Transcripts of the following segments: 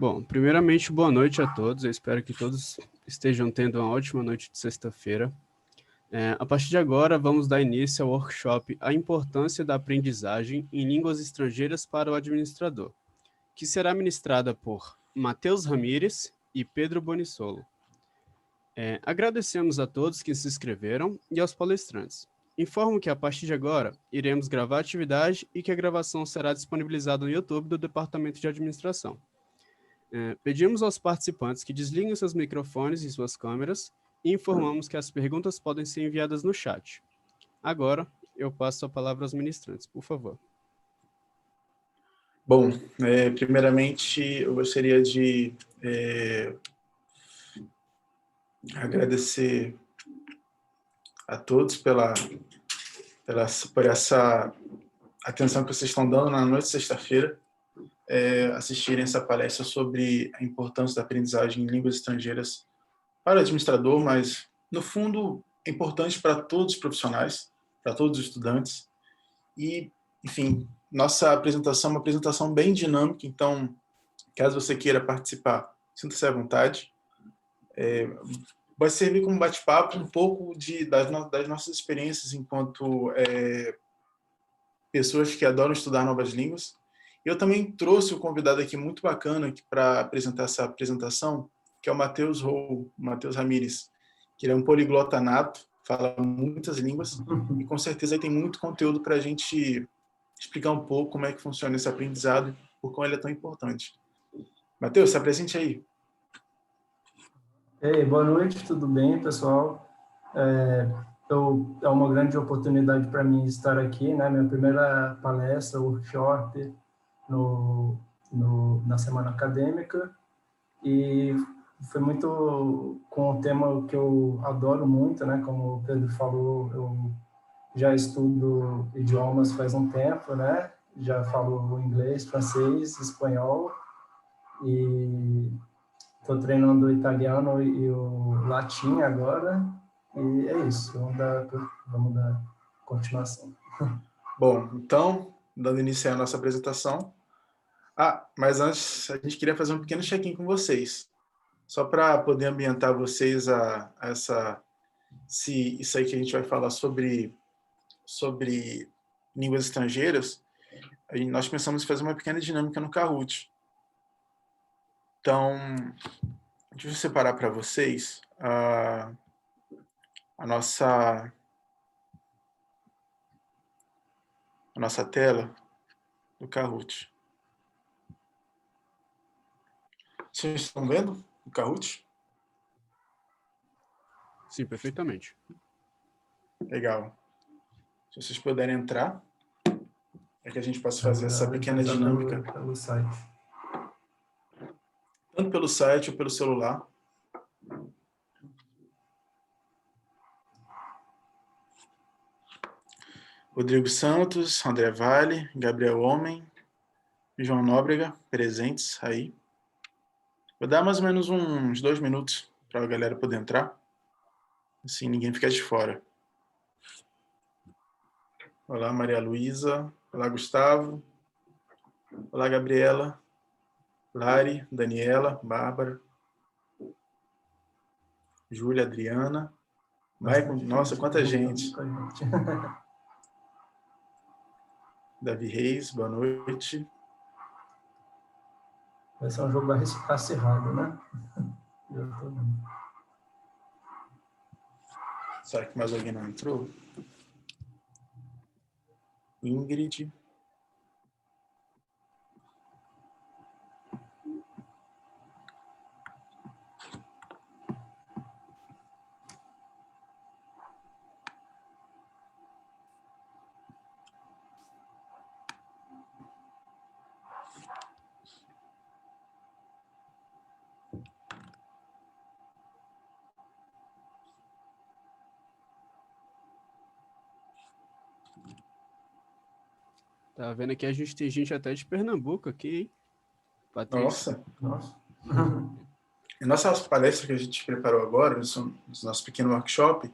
Bom, primeiramente, boa noite a todos. Eu espero que todos estejam tendo uma ótima noite de sexta-feira. A partir de agora, vamos dar início ao workshop A Importância da Aprendizagem em Línguas Estrangeiras para o Administrador, que será ministrada por Matheus Ramires e Pedro Bonissolo. Agradecemos a todos que se inscreveram e aos palestrantes. Informo que, a partir de agora, iremos gravar a atividade e que a gravação será disponibilizada no YouTube do Departamento de Administração. Pedimos aos participantes que desliguem seus microfones e suas câmeras e informamos que as perguntas podem ser enviadas no chat. Agora, eu passo a palavra aos ministrantes, por favor. Bom, primeiramente, eu gostaria de agradecer a todos por essa atenção que vocês estão dando na noite de sexta-feira, assistirem essa palestra sobre a importância da aprendizagem em línguas estrangeiras para o administrador, mas, no fundo, é importante para todos os profissionais, para todos os estudantes. E, enfim, nossa apresentação é uma apresentação bem dinâmica, então, caso você queira participar, sinta-se à vontade. Vai servir como bate-papo um pouco das nossas experiências enquanto pessoas que adoram estudar novas línguas. Eu também trouxe um convidado aqui muito bacana para apresentar essa apresentação, que é o Matheus Ramires, que ele é um poliglota nato, fala muitas línguas, e com certeza ele tem muito conteúdo para a gente explicar um pouco como é que funciona esse aprendizado e por que ele é tão importante. Matheus, se apresente aí. Ei, boa noite, tudo bem, pessoal? É uma grande oportunidade para mim estar aqui, né? Minha primeira palestra, workshop na semana acadêmica, e foi muito com um tema que eu adoro muito, né? Como o Pedro falou, eu já estudo idiomas faz um tempo, né? Já falo inglês, francês, espanhol, e estou treinando o italiano e o latim agora, e é isso, vamos dar continuação. Bom, então, dando início à nossa apresentação. Mas antes, a gente queria fazer um pequeno check-in com vocês, só para poder ambientar vocês a isso aí que a gente vai falar sobre línguas estrangeiras. Nós pensamos em fazer uma pequena dinâmica no Kahoot. Então, deixa eu separar para vocês a nossa tela do Kahoot. Vocês estão vendo o Kahoot? Sim, perfeitamente. Legal. Se vocês puderem entrar, para que a gente possa fazer essa pequena dinâmica. Pelo site. Tanto pelo site ou pelo celular. Rodrigo Santos, André Vale, Gabriel Homem, João Nóbrega, presentes aí. Vou dar mais ou menos uns 2 minutos para a galera poder entrar. Assim ninguém fica de fora. Olá, Maria Luísa. Olá, Gustavo. Olá, Gabriela. Lari, Daniela, Bárbara. Júlia, Adriana. Maicon, nossa, quanta gente. Davi Reis, boa noite. Vai ser um jogo acirrado, né? Será que mais alguém não entrou? Ingrid. Tá vendo aqui, a gente tem gente até de Pernambuco aqui, hein? Patrícia. Nossa. Nossa palestra que a gente preparou agora, nosso pequeno workshop,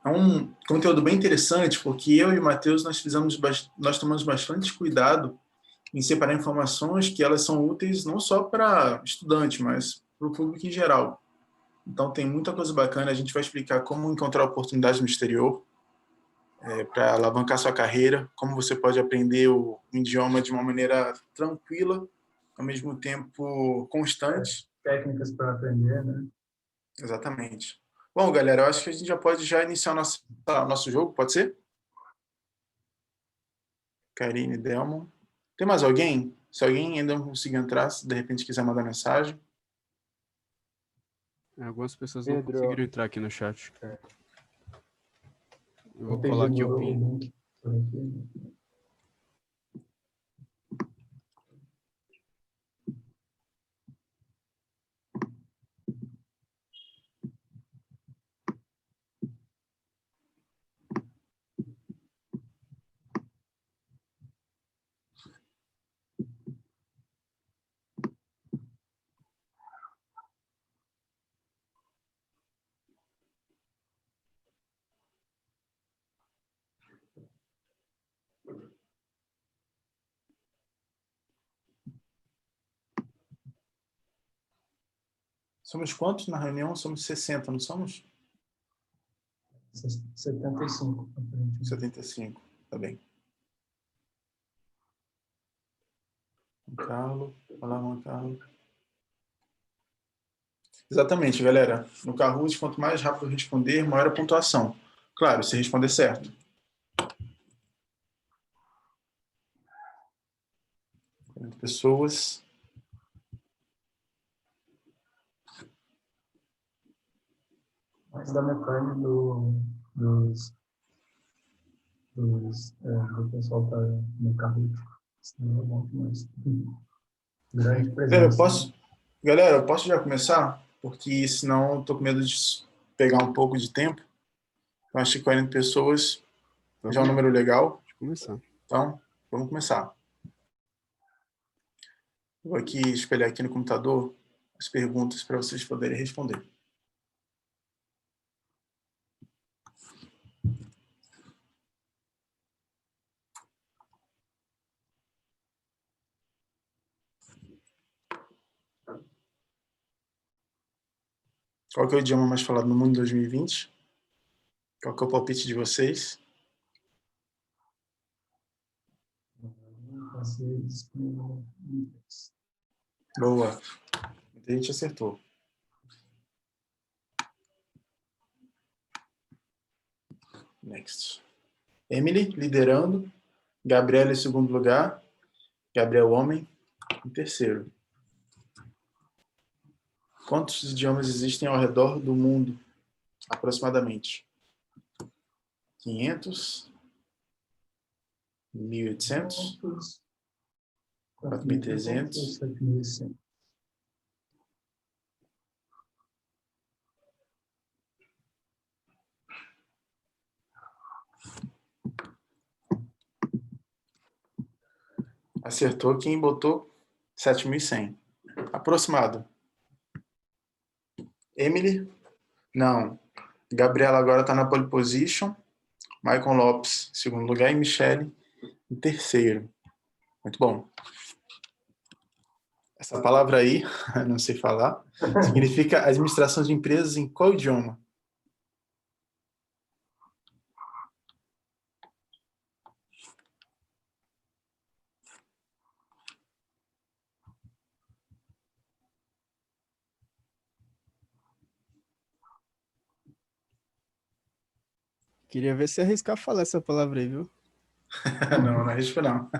é um conteúdo bem interessante, porque eu e o Matheus nós tomamos bastante cuidado em separar informações que elas são úteis não só para estudante, mas para o público em geral. Então, tem muita coisa bacana. A gente vai explicar como encontrar oportunidades no exterior, para alavancar sua carreira, como você pode aprender o idioma de uma maneira tranquila, ao mesmo tempo constante. Técnicas para aprender, né? Exatamente. Bom, galera, eu acho que a gente já pode iniciar nosso jogo, pode ser? Karine, Delmon. Tem mais alguém? Se alguém ainda não conseguir entrar, se de repente quiser mandar mensagem. Algumas pessoas não Pedro, conseguiram entrar aqui no chat. Eu vou Vou pedir colar aqui o o PIN. link por aqui. Somos quantos na reunião? Somos 60, não somos? 75, aparentemente. 75, tá bem. Juan Carlos. Olá, Juan Carlos. Exatamente, galera. No Kahoot, quanto mais rápido responder, maior a pontuação. Claro, se responder certo. Pessoas. Mais da metade do pessoal tá no Kahoot. Isso não é bom demais. Grande presença. Galera, eu posso já começar? Porque senão eu tô com medo de pegar um pouco de tempo. Eu acho que 40 pessoas já é um número legal. Pode começar. Então, vamos começar. Vou aqui espelhar aqui no computador as perguntas para vocês poderem responder. Qual que é o idioma mais falado no mundo em 2020? Qual que é o palpite de vocês? Boa. Muita gente acertou. Next. Emily, liderando. Gabriela em segundo lugar. Gabriel Homem em terceiro. Quantos idiomas existem ao redor do mundo, aproximadamente? 500? 1.800? 4.300? 7.100. Acertou quem botou 7.100. Aproximado. Emily? Não. Gabriela agora está na pole position. Michael Lopes, em segundo lugar. E Michele, em terceiro. Muito bom. Essa palavra aí, não sei falar, significa administração de empresas em qual idioma? Queria ver se arriscar falar essa palavra aí, viu? Não arrisco não.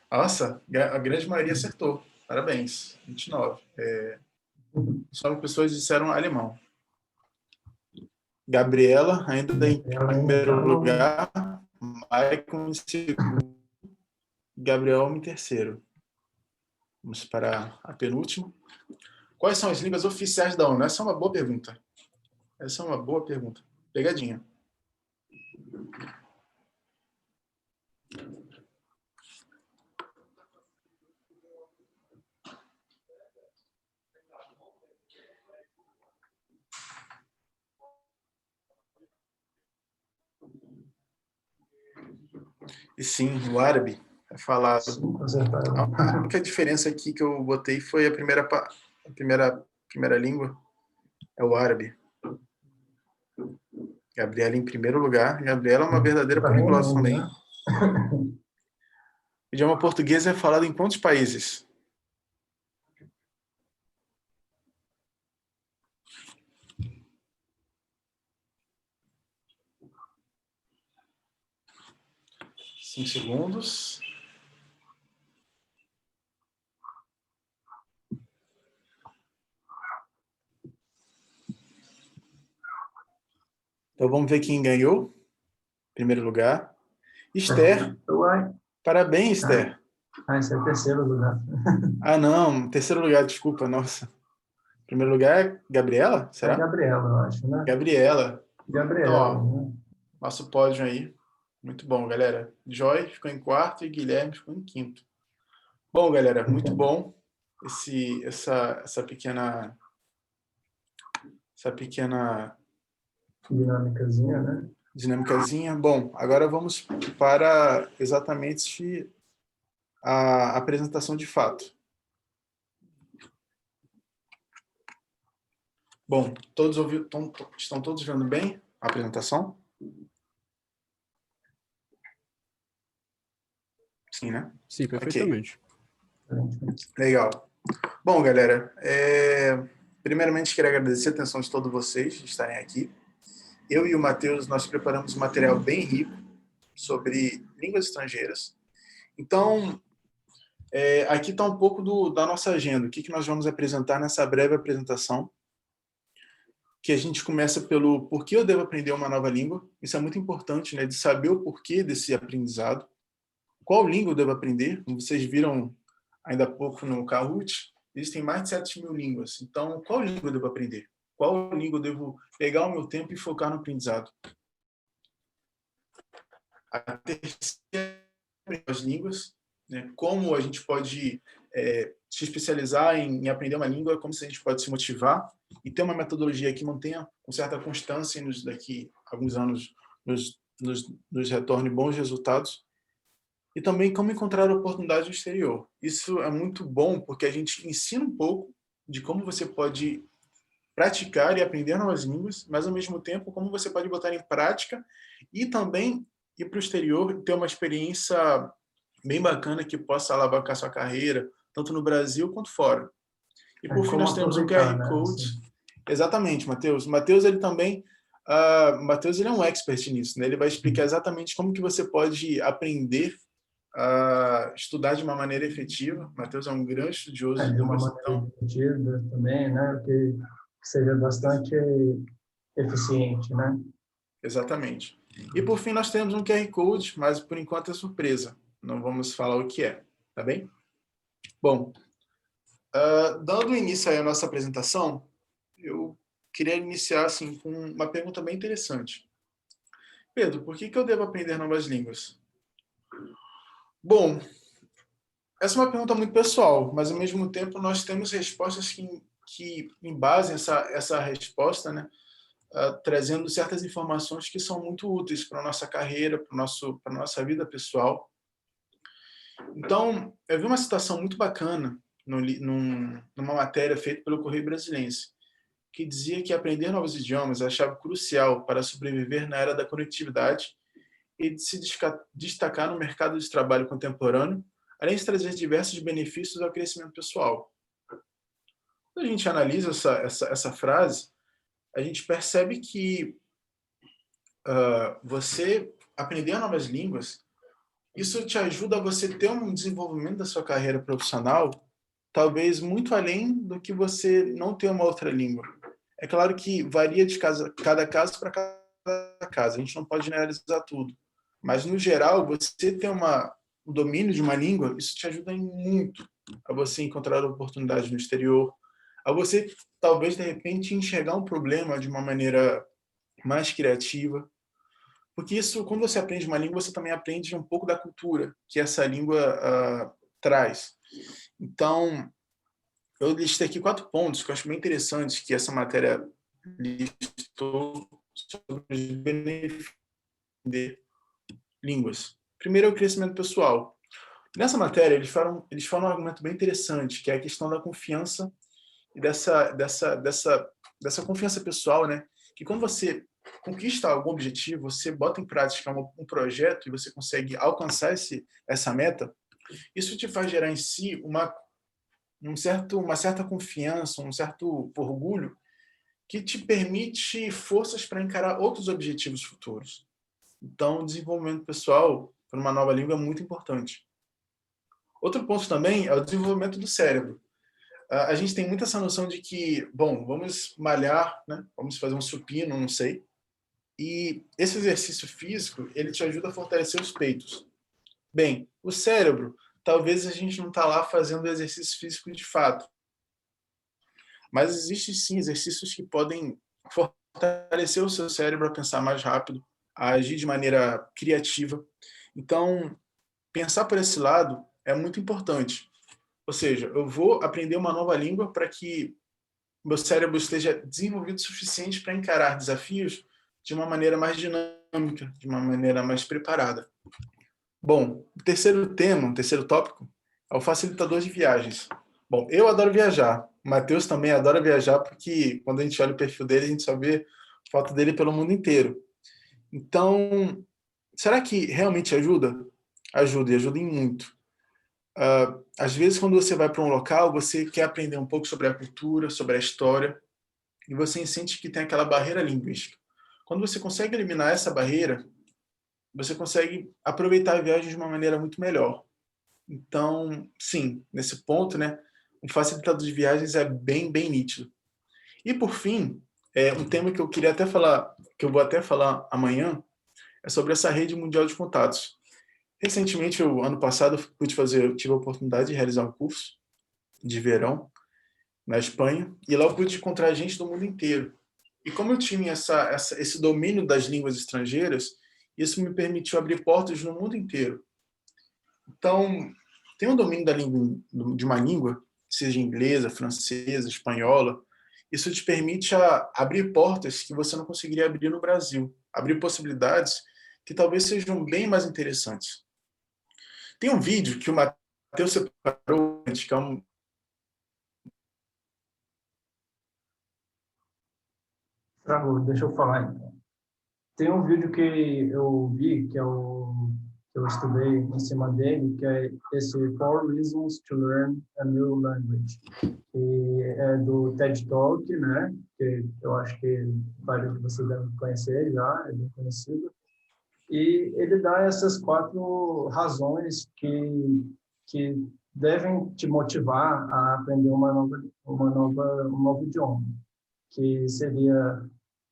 Nossa, a grande maioria acertou. Parabéns. 29. 9 pessoas disseram alemão. Gabriela, ainda em primeiro lugar. Maicon em segundo. Gabriel em terceiro. Vamos para a penúltima. Quais são as línguas oficiais da ONU? Essa é uma boa pergunta. Pegadinha. E sim, o árabe é falado. Sim, com certeza. A única diferença aqui que eu botei foi a primeira língua, é o árabe. Gabriela em primeiro lugar. Gabriela é uma verdadeira Tá poliglota reinando, também. né? O idioma português é falado em quantos países? Cinco segundos. Então vamos ver quem ganhou. Primeiro lugar. Esther. Uai. Parabéns, Esther. Esse é o terceiro lugar. Ah, não. Terceiro lugar, desculpa. Nossa. Primeiro lugar é Gabriela? É Será? Gabriela, eu acho, né? Gabriela. Então, Gabriela, né? nosso pódio aí. Muito bom, galera. Joy ficou em quarto e Guilherme ficou em quinto. Bom, galera, muito bom essa pequena Dinâmicazinha, né? dinâmicazinha. Bom, agora vamos para exatamente a apresentação de fato. Bom, estão todos vendo bem a apresentação? Sim, né? Sim, perfeitamente. Ok. Legal. Bom, galera, primeiramente quero agradecer a atenção de todos vocês de estarem aqui. Eu e o Matheus, nós preparamos um material bem rico sobre línguas estrangeiras. Então, aqui está um pouco da nossa agenda, o que nós vamos apresentar nessa breve apresentação, que a gente começa pelo porquê eu devo aprender uma nova língua. Isso é muito importante, né, de saber o porquê desse aprendizado. Qual língua eu devo aprender? Como vocês viram ainda há pouco no Kahoot, existem mais de 7.000 línguas. Então, qual língua eu devo aprender? Qual língua eu devo pegar o meu tempo e focar no aprendizado? A terceira, as línguas, né? Como a gente pode se especializar em aprender uma língua, como se a gente pode se motivar e ter uma metodologia que mantenha com certa constância e daqui a alguns anos nos retorne bons resultados. E também como encontrar oportunidades no exterior. Isso é muito bom porque a gente ensina um pouco de como você pode praticar e aprender novas línguas, mas ao mesmo tempo como você pode botar em prática e também ir para o exterior e ter uma experiência bem bacana que possa alavancar sua carreira, tanto no Brasil quanto fora. E por fim nós temos um QR Code. Né? Exatamente, Matheus. Matheus ele também Matheus ele é um expert nisso, né? Ele vai explicar exatamente como que você pode aprender a estudar de uma maneira efetiva. Matheus é um grande estudioso de uma maneira efetiva também, né? Que seja bastante eficiente, né? Exatamente. E por fim nós temos um QR Code, mas por enquanto é surpresa. Não vamos falar o que é, tá bem? Bom, dando início aí à nossa apresentação, eu queria iniciar assim com uma pergunta bem interessante. Pedro, por que eu devo aprender novas línguas? Bom, essa é uma pergunta muito pessoal, mas ao mesmo tempo nós temos respostas que embasam essa resposta, né, trazendo certas informações que são muito úteis para a nossa carreira, para a nossa vida pessoal. Então, eu vi uma citação muito bacana numa matéria feita pelo Correio Brasiliense, que dizia que aprender novos idiomas é a chave crucial para sobreviver na era da conectividade e de se destacar no mercado de trabalho contemporâneo, além de trazer diversos benefícios ao crescimento pessoal. Quando a gente analisa essa frase, a gente percebe que você aprender novas línguas, isso te ajuda a você ter um desenvolvimento da sua carreira profissional, talvez muito além do que você não ter uma outra língua. É claro que varia de cada caso para cada caso, a gente não pode generalizar tudo. Mas, no geral, você ter um domínio de uma língua, isso te ajuda muito a você encontrar oportunidades no exterior, a você, talvez, de repente, enxergar um problema de uma maneira mais criativa. Porque isso, quando você aprende uma língua, você também aprende um pouco da cultura que essa língua traz. Então, eu listei aqui 4 pontos que eu acho bem interessantes que essa matéria listou sobre os benefícios de línguas. Primeiro é o crescimento pessoal. Nessa matéria, eles falam um argumento bem interessante, que é a questão da confiança e dessa confiança pessoal, né? Que quando você conquista algum objetivo, você bota em prática um projeto e você consegue alcançar essa meta, isso te faz gerar em si uma certa confiança, um certo orgulho que te permite forças para encarar outros objetivos futuros. Então, o desenvolvimento pessoal para uma nova língua é muito importante. Outro ponto também é o desenvolvimento do cérebro. A gente tem muito essa noção de que, bom, vamos malhar, né? Vamos fazer um supino, não sei. E esse exercício físico, ele te ajuda a fortalecer os peitos. Bem, o cérebro, talvez a gente não está lá fazendo exercício físico de fato. Mas existem sim exercícios que podem fortalecer o seu cérebro a pensar mais rápido, a agir de maneira criativa. Então, pensar por esse lado é muito importante. Ou seja, eu vou aprender uma nova língua para que meu cérebro esteja desenvolvido o suficiente para encarar desafios de uma maneira mais dinâmica, de uma maneira mais preparada. Bom, o terceiro tema, o terceiro tópico, é o facilitador de viagens. Bom, eu adoro viajar. O Matheus também adora viajar, porque quando a gente olha o perfil dele, a gente só vê foto dele pelo mundo inteiro. Então, será que realmente ajuda? Ajuda, e ajuda em muito. Às vezes, quando você vai para um local, você quer aprender um pouco sobre a cultura, sobre a história, e você sente que tem aquela barreira linguística. Quando você consegue eliminar essa barreira, você consegue aproveitar a viagem de uma maneira muito melhor. Então, sim, nesse ponto, né, um facilitador de viagens é bem nítido. E, por fim, um tema que eu queria até falar, que eu vou até falar amanhã, é sobre essa rede mundial de contatos. Recentemente, ano passado, eu tive a oportunidade de realizar um curso de verão na Espanha, e lá eu pude encontrar gente do mundo inteiro. E como eu tinha esse domínio das línguas estrangeiras, isso me permitiu abrir portas no mundo inteiro. Então, ter um domínio de uma língua, seja inglesa, francesa, espanhola, isso te permite abrir portas que você não conseguiria abrir no Brasil, abrir possibilidades que talvez sejam bem mais interessantes. Tem um vídeo que o Matheus separou, que é um... Travou, deixa eu falar então. Tem um vídeo que eu vi, que eu estudei em cima dele, que é esse 4 Reasons to Learn a New Language, que é do TED Talk, né? Que eu acho que vários de vocês devem conhecer já, é bem conhecido. E ele dá essas 4 razões que devem te motivar a aprender um novo idioma, que seria,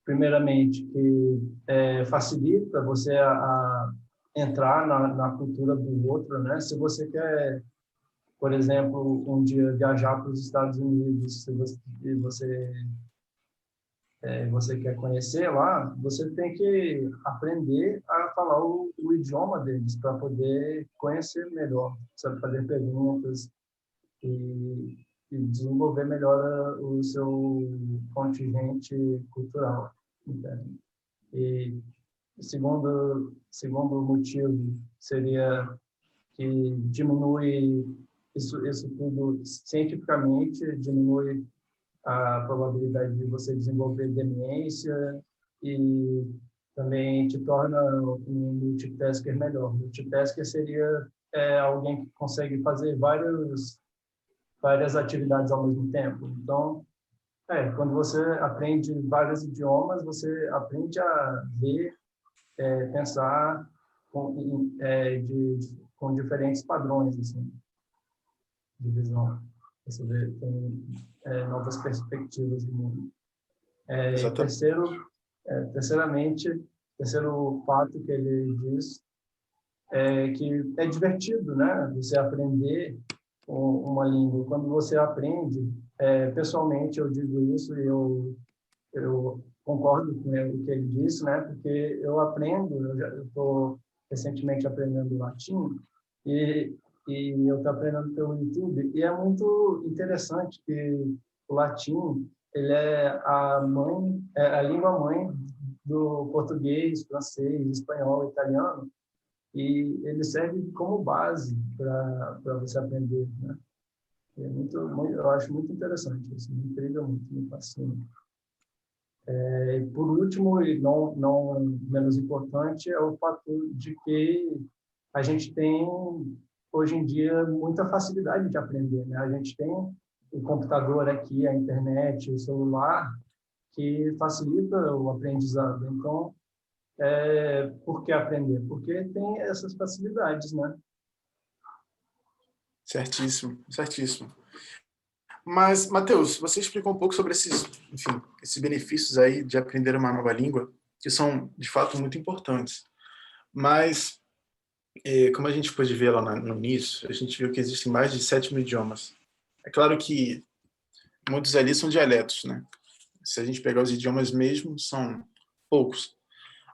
primeiramente, que facilita você a entrar na cultura do outro, né? Se você quer, por exemplo, um dia viajar para os Estados Unidos, se você quer conhecer lá, você tem que aprender a falar o idioma deles para poder conhecer melhor, sabe, fazer perguntas e desenvolver melhor o seu contingente cultural, entende? E segundo motivo seria que diminui isso tudo cientificamente, diminui a probabilidade de você desenvolver demência e também te torna um multitasker melhor. Multitasker seria alguém que consegue fazer várias atividades ao mesmo tempo. Então, quando você aprende vários idiomas, você aprende a ver, pensar com diferentes padrões assim, de visão. Você vê, tem novas perspectivas do mundo. Exatamente. Terceiro fato que ele diz é que é divertido, né? Você aprender uma língua. Quando você aprende, pessoalmente eu digo isso e eu concordo com o que ele disse, né? Porque eu aprendo, eu estou recentemente aprendendo latim e eu estou aprendendo pelo YouTube e é muito interessante que o latim ele é a língua mãe do português, francês, espanhol, italiano e ele serve como base para você aprender, né? É eu acho muito interessante, assim, me intriga muito, me fascina. Por último, e não menos importante, é o fator de que a gente tem, hoje em dia, muita facilidade de aprender, né? A gente tem o computador aqui, a internet, o celular, que facilita o aprendizado. Então, por que aprender? Porque tem essas facilidades, né? Certíssimo, certíssimo. Mas, Matheus, você explicou um pouco sobre esses benefícios aí de aprender uma nova língua, que são, de fato, muito importantes. Mas, como a gente pôde ver lá no início, a gente viu que existem mais de 7 mil idiomas. É claro que muitos ali são dialetos, né? Se a gente pegar os idiomas mesmo, são poucos.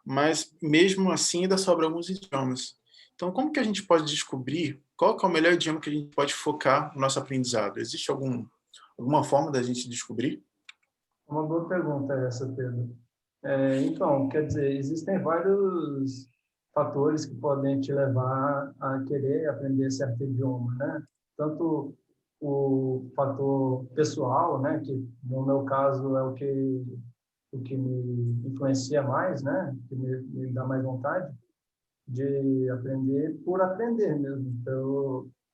Mas, mesmo assim, ainda sobra alguns idiomas. Então, como que a gente pode descobrir qual que é o melhor idioma que a gente pode focar no nosso aprendizado? Existe alguma forma da gente descobrir? Uma boa pergunta essa, Pedro. Então, quer dizer, existem vários fatores que podem te levar a querer aprender certo idioma, né? Tanto o fator pessoal, né, que no meu caso é o que me influencia mais, né, que me dá mais vontade de aprender por aprender mesmo,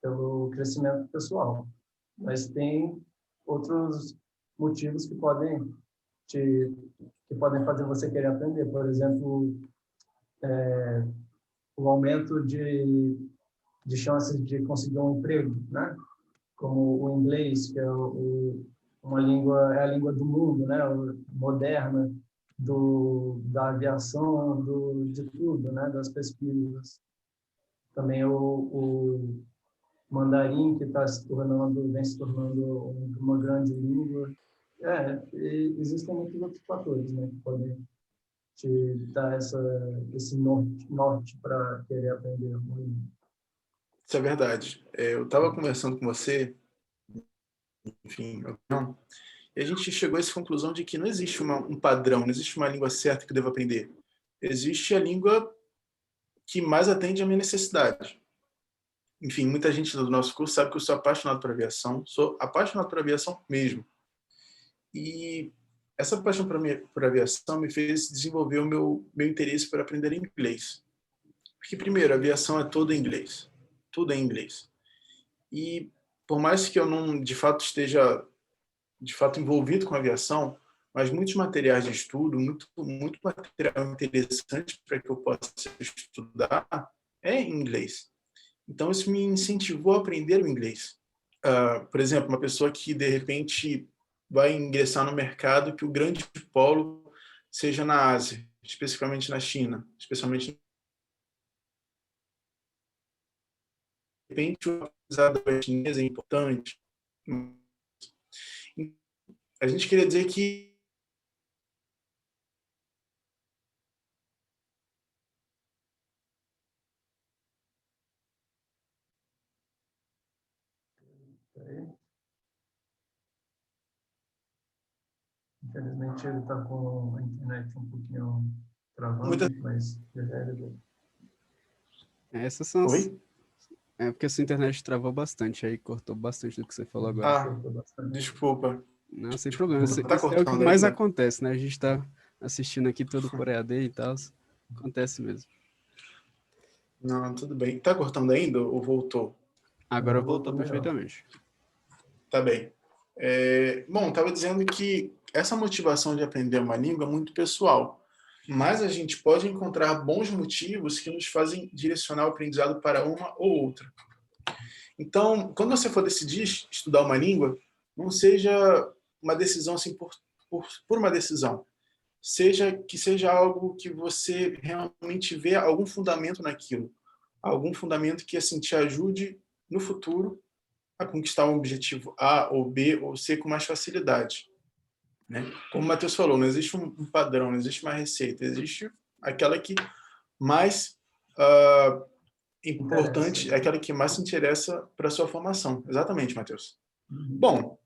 pelo crescimento pessoal. Mas tem outros motivos te, que podem fazer você querer aprender. Por exemplo, o aumento de chances de conseguir um emprego, né? Como o inglês, que é uma língua, é a língua do mundo, né? Moderna, da aviação, de tudo, né? Das pesquisas. Também o mandarim, que vem se tornando uma grande língua. Existem muitos outros fatores, né? Que podem te dar esse norte para querer aprender uma língua. Isso é verdade. Eu estava conversando com você, enfim, não, e a gente chegou a essa conclusão de que não existe um padrão, não existe uma língua certa que eu devo aprender. Existe a língua que mais atende à minha necessidade. Enfim, muita gente do nosso curso sabe que eu sou apaixonado por aviação, sou apaixonado por aviação mesmo. E essa paixão por aviação me fez desenvolver o meu interesse por aprender inglês. Porque, primeiro, a aviação é toda em inglês. Tudo é em inglês. E por mais que eu não, de fato, esteja envolvido com a aviação, mas muitos materiais de estudo, muito material interessante para que eu possa estudar é em inglês. Então, isso me incentivou a aprender o inglês. Por exemplo, uma pessoa que, de repente, vai ingressar no mercado que o grande polo seja na Ásia, especificamente na China, especialmente, de repente, o aprendizado chinês é importante. A gente queria dizer que Infelizmente, ele está com a internet um pouquinho travando, muitas... mas já ele... Essas são as... Oi? É porque a sua internet travou bastante, aí cortou bastante do que você falou agora. Desculpa. Não, sem problema. Isso Tá é o que cortando mais ainda? acontece, né? A gente tá assistindo aqui tudo por EAD e tal. Acontece mesmo. Não, tudo bem. Tá cortando ainda ou voltou? Agora voltou perfeitamente. Tá bem. Bom, estava dizendo que essa motivação de aprender uma língua é muito pessoal, mas a gente pode encontrar bons motivos que nos fazem direcionar o aprendizado para uma ou outra. Então, quando você for decidir estudar uma língua, não seja uma decisão assim por uma decisão. Seja algo que você realmente vê algum fundamento naquilo, algum fundamento que assim te ajude no futuro a conquistar um objetivo A ou B ou C com mais facilidade, né? Como o Matheus falou, não existe um padrão, não existe uma receita, existe aquela que mais importante, aquela que mais se interessa para a sua formação. Exatamente, Matheus. Bom,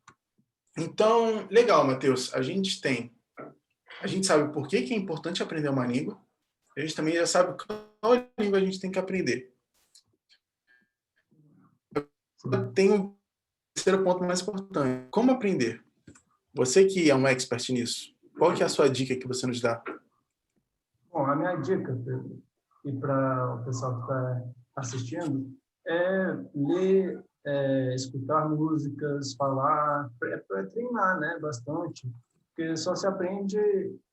então, legal, Matheus. A gente sabe por que é importante aprender uma língua, a gente também já sabe língua a gente tem que aprender. Eu tenho o terceiro ponto mais importante. Como aprender? Você que é um expert nisso, qual que é a sua dica que você nos dá? Bom, a minha dica, Pedro, e para o pessoal que está assistindo, é ler, escutar músicas, falar, para treinar, né, bastante, porque só se aprende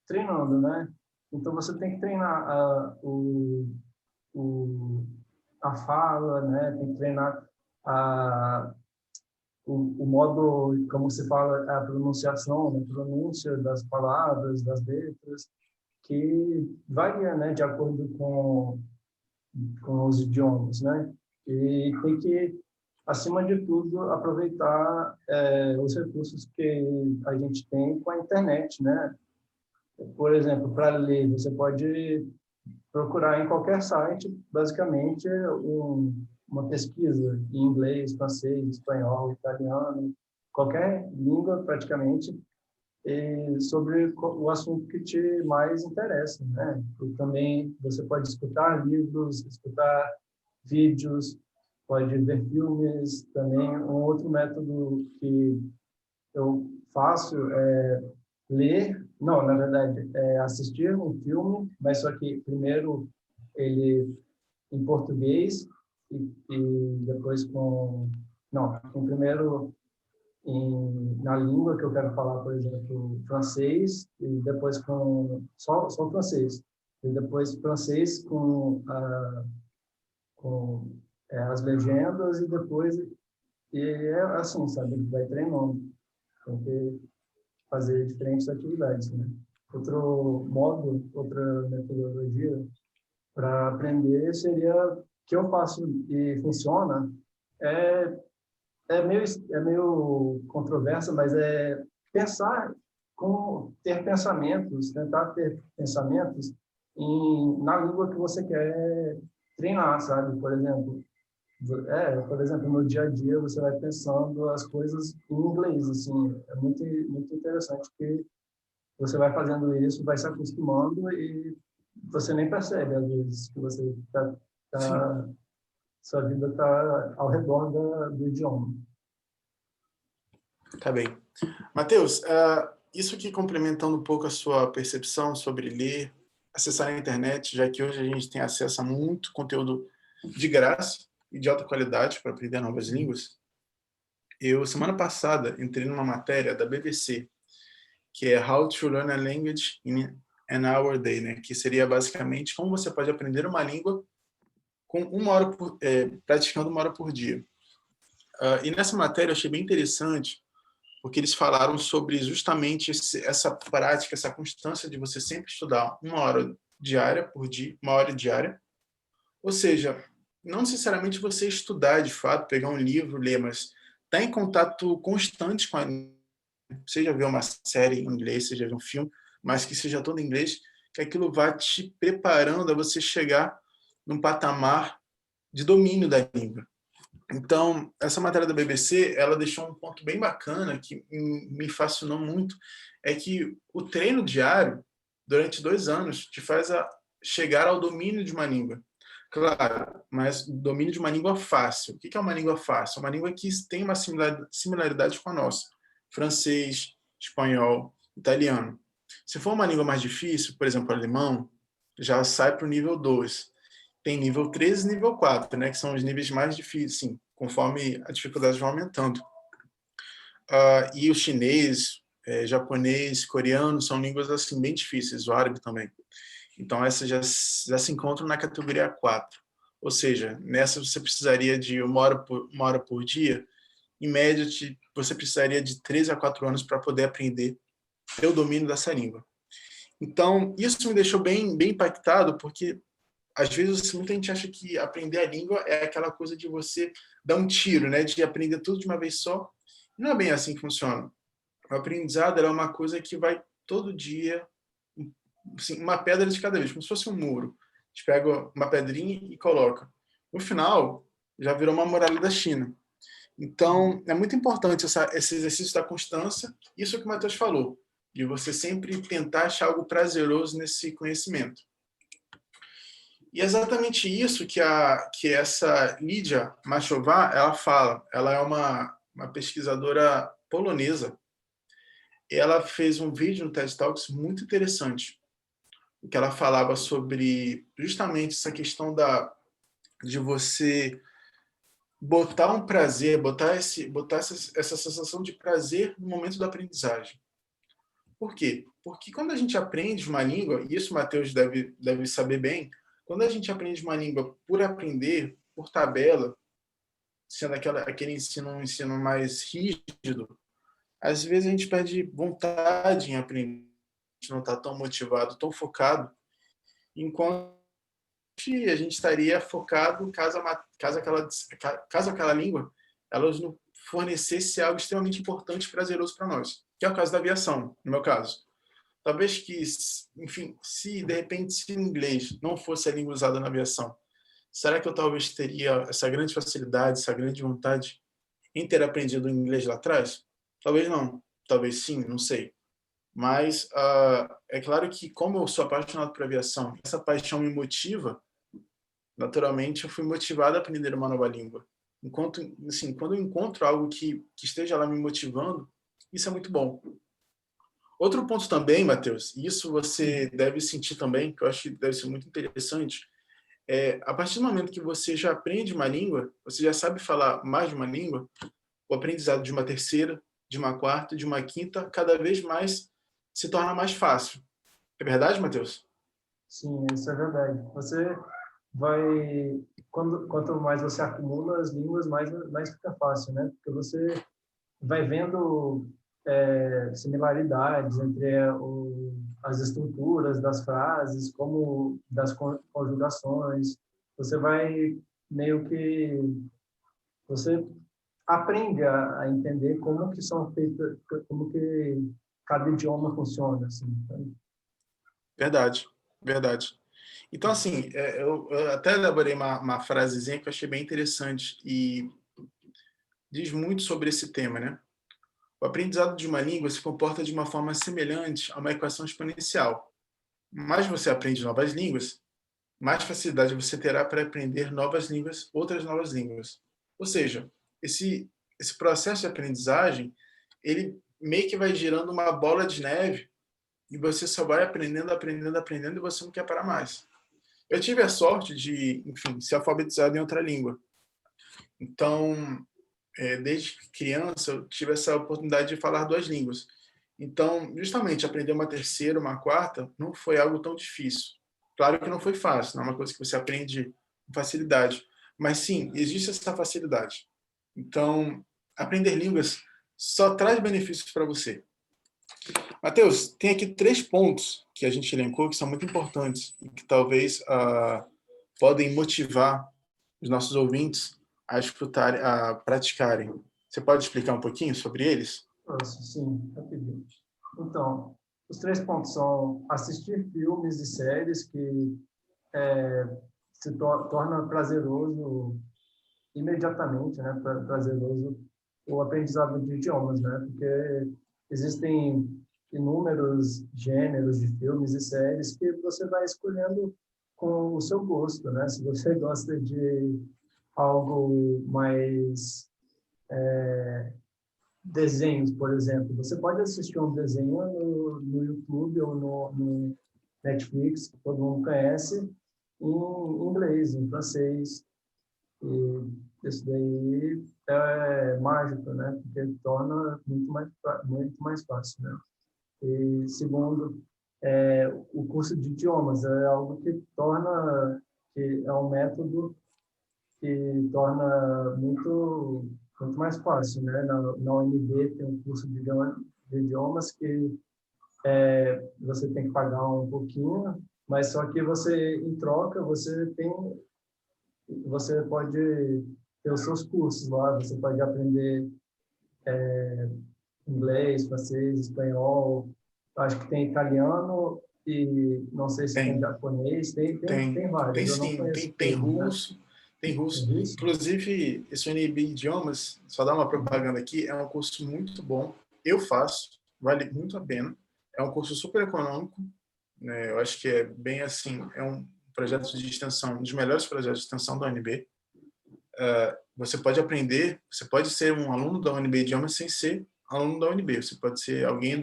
treinando, né? Então você tem que treinar a fala, né? Tem que treinar o modo, como se fala, a pronunciação, né? Pronúncia das palavras, das letras, que varia, né, de acordo com os idiomas, né? E tem que, acima de tudo, aproveitar os recursos que a gente tem com a internet, né? Por exemplo, para ler, você pode procurar em qualquer site, basicamente, uma pesquisa em inglês, francês, espanhol, italiano, qualquer língua, praticamente, sobre o assunto que te mais interessa, né? E também você pode escutar livros, escutar vídeos, pode ver filmes também. Um outro método que eu faço é ler, não, na verdade, é assistir um filme, mas só que primeiro ele em português e depois primeiro na língua que eu quero falar, por exemplo, francês, e depois com só francês, e depois francês com as legendas, e depois, e é assim, sabe, vai treinando, tem que fazer diferentes atividades, né? Outro modo, outra metodologia para aprender seria que eu faço e funciona, é meio controverso, mas é pensar como ter pensamentos, tentar ter pensamentos na língua que você quer treinar, sabe? Por exemplo, no dia a dia você vai pensando as coisas em inglês, assim, é muito muito interessante que você vai fazendo isso, vai se acostumando e você nem percebe às vezes que você tá sua vida está ao redor do idioma. Tá bem. Matheus, isso aqui complementando um pouco a sua percepção sobre ler, acessar a internet, já que hoje a gente tem acesso a muito conteúdo de graça e de alta qualidade para aprender novas línguas. Eu, semana passada, entrei numa matéria da BBC, que é How to Learn a Language in an Hour a Day, né? Que seria basicamente como você pode aprender uma língua com praticando 1 hora por dia. E nessa matéria eu achei bem interessante, porque eles falaram sobre justamente essa prática, essa constância de você sempre estudar 1 hora diária por dia, 1 hora diária. Ou seja, não necessariamente você estudar de fato, pegar um livro, ler, mas estar em contato constante com a língua, seja ver uma série em inglês, seja ver um filme, mas que seja todo em inglês, que aquilo vai te preparando a você chegar num patamar de domínio da língua. Então, essa matéria da BBC, ela deixou um ponto bem bacana, que me fascinou muito, é que o treino diário, durante 2 anos, te faz chegar ao domínio de uma língua. Claro, mas domínio de uma língua fácil. O que é uma língua fácil? Uma língua que tem uma similaridade com a nossa. Francês, espanhol, italiano. Se for uma língua mais difícil, por exemplo, alemão, já sai para o nível 2. Tem nível 3 e nível 4, né, que são os níveis mais difíceis, sim, conforme a dificuldade vai aumentando. E o chinês, japonês, coreano são línguas assim bem difíceis, o árabe também. Então, essas já se encontram na categoria 4. Ou seja, nessa você precisaria de 1 hora por dia. Em média, você precisaria de 3 a 4 anos para poder aprender, ter o domínio dessa língua. Então, isso me deixou bem, bem impactado, porque às vezes muita gente acha que aprender a língua é aquela coisa de você dar um tiro, né? De aprender tudo de uma vez só. Não é bem assim que funciona. O aprendizado é uma coisa que vai todo dia, assim, uma pedra de cada vez, como se fosse um muro. A gente pega uma pedrinha e coloca. No final, já virou uma muralha da China. Então, é muito importante esse exercício da constância, isso que o Matheus falou, de você sempre tentar achar algo prazeroso nesse conhecimento. E é exatamente isso que essa Lidia Machová, ela fala. Ela é uma pesquisadora polonesa. E ela fez um vídeo no TED Talks muito interessante, que ela falava sobre justamente essa questão de você botar um prazer, botar essa sensação de prazer no momento da aprendizagem. Por quê? Porque quando a gente aprende uma língua, e isso o Matheus deve saber bem, quando a gente aprende uma língua por aprender, por tabela, sendo aquele ensino um ensino mais rígido, às vezes a gente perde vontade em aprender, a gente não está tão motivado, tão focado, enquanto a gente estaria focado caso aquela língua ela nos fornecesse algo extremamente importante e prazeroso para nós, que é o caso da aviação, no meu caso. Talvez que, enfim, se de repente se o inglês não fosse a língua usada na aviação, será que eu talvez teria essa grande facilidade, essa grande vontade em ter aprendido o inglês lá atrás? Talvez não, talvez sim, não sei. Mas é claro que, como eu sou apaixonado por aviação, essa paixão me motiva, naturalmente eu fui motivado a aprender uma nova língua. Assim, quando eu encontro algo que esteja lá me motivando, isso é muito bom. Outro ponto também, Matheus, e isso você deve sentir também, que eu acho que deve ser muito interessante, a partir do momento que você já aprende uma língua, você já sabe falar mais de uma língua, o aprendizado de uma terceira, de uma quarta, de uma quinta, cada vez mais se torna mais fácil. É verdade, Matheus? Sim, isso é verdade. Você vai, quanto mais você acumula as línguas, mais fica fácil, né? Porque você vai vendo similaridades entre as estruturas das frases, como das conjugações. Você vai meio que você aprende a entender como que são feitas, como que cada idioma funciona, assim. Verdade, verdade. Então, assim, eu até elaborei uma frasezinha que eu achei bem interessante e diz muito sobre esse tema, né? O aprendizado de uma língua se comporta de uma forma semelhante a uma equação exponencial. Mais você aprende novas línguas, mais facilidade você terá para aprender outras novas línguas. Ou seja, esse processo de aprendizagem, ele meio que vai girando uma bola de neve e você só vai aprendendo, aprendendo, aprendendo e você não quer parar mais. Eu tive a sorte de, enfim, ser alfabetizado em outra língua. Então, desde criança, eu tive essa oportunidade de falar duas línguas. Então, justamente, aprender uma terceira, uma quarta, não foi algo tão difícil. Claro que não foi fácil, não é uma coisa que você aprende com facilidade. Mas, sim, existe essa facilidade. Então, aprender línguas só traz benefícios para você. Matheus, tem aqui 3 pontos que a gente elencou que são muito importantes e que talvez podem motivar os nossos ouvintes a escutarem, a praticarem. Você pode explicar um pouquinho sobre eles? Posso, sim, rapidinho. Então, os 3 pontos são assistir filmes e séries que se torna prazeroso imediatamente, né? Prazeroso o aprendizado de idiomas, né? Porque existem inúmeros gêneros de filmes e séries que você vai escolhendo com o seu gosto, né? Se você gosta de algo mais desenhos, por exemplo, você pode assistir um desenho no YouTube ou no Netflix, que todo mundo conhece, em inglês, em francês. E isso daí é mágico, né? Porque torna muito mais fácil, né? E segundo, o curso de idiomas é algo que é um método que torna muito mais fácil, né? Na UNB tem um curso de idiomas que você tem que pagar um pouquinho, mas só que você, em troca, você pode ter os seus cursos lá, você pode aprender inglês, francês, espanhol, acho que tem italiano e não sei se tem japonês, tem vários, eu não Sim, conheço tem todos, né? russo, tem russo. Tem isso? Inclusive, esse UNB Idiomas, só dar uma propaganda aqui, é um curso muito bom. Eu faço, vale muito a pena. É um curso super econômico, né? Eu acho que é bem assim, é um projeto de extensão, um dos melhores projetos de extensão da UNB. Você pode aprender, você pode ser um aluno da UNB Idiomas sem ser aluno da UNB. Você pode ser alguém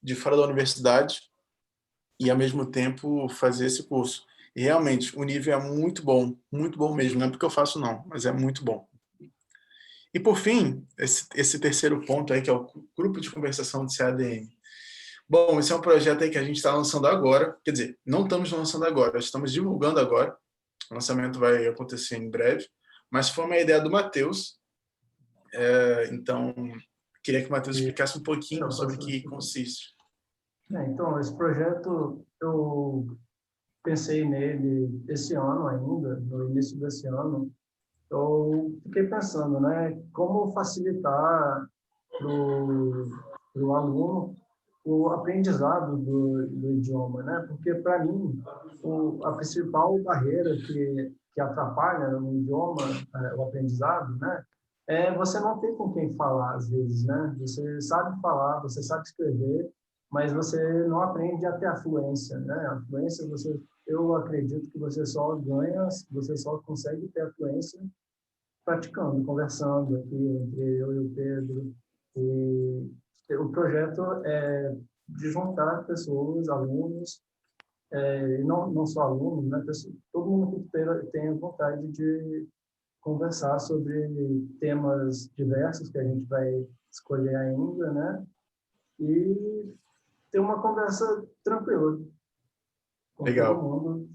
de fora da universidade e, ao mesmo tempo, fazer esse curso. E, realmente, o nível é muito bom mesmo. Não é porque eu faço, não, mas é muito bom. E, por fim, esse terceiro ponto aí, que é o grupo de conversação de CADM. Bom, esse é um projeto aí que a gente está lançando agora. Quer dizer, não estamos lançando agora, estamos divulgando agora. O lançamento vai acontecer em breve. Mas foi uma ideia do Matheus. Então, queria que o Matheus explicasse um pouquinho sobre o que consiste. Então, esse projeto, eu pensei nele esse ano ainda, no início desse ano. Eu fiquei pensando, né, como facilitar para o aluno o aprendizado do idioma, né? Porque, para mim, a principal barreira que atrapalha no idioma, o aprendizado, né, é você não ter com quem falar, às vezes, né? Você sabe falar, você sabe escrever, mas você não aprende a ter a fluência, né? A fluência, eu acredito que você só ganha, você só consegue ter a fluência praticando, conversando aqui entre eu e o Pedro. E o projeto é de juntar pessoas, alunos, e não só alunos, né? Todo mundo que tem vontade de conversar sobre temas diversos que a gente vai escolher ainda, né? E ter uma conversa tranquila com Legal. todo mundo.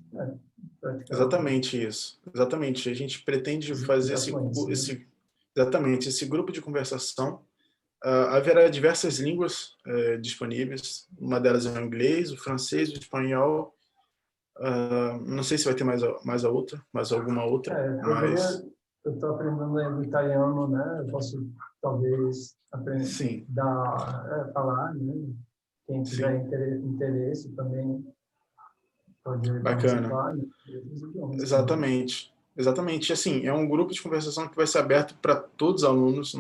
Exatamente isso. Exatamente. A gente pretende fazer esse grupo de conversação. Haverá diversas línguas disponíveis. Uma delas é o inglês, o francês, o espanhol. Não sei se vai ter mais alguma outra. Eu estou aprendendo ainda italiano, né? Eu posso, talvez, aprender falar, né? Quem tiver interesse também pode participar. Né? Exatamente. Exatamente. Assim, é um grupo de conversação que vai ser aberto para todos os alunos,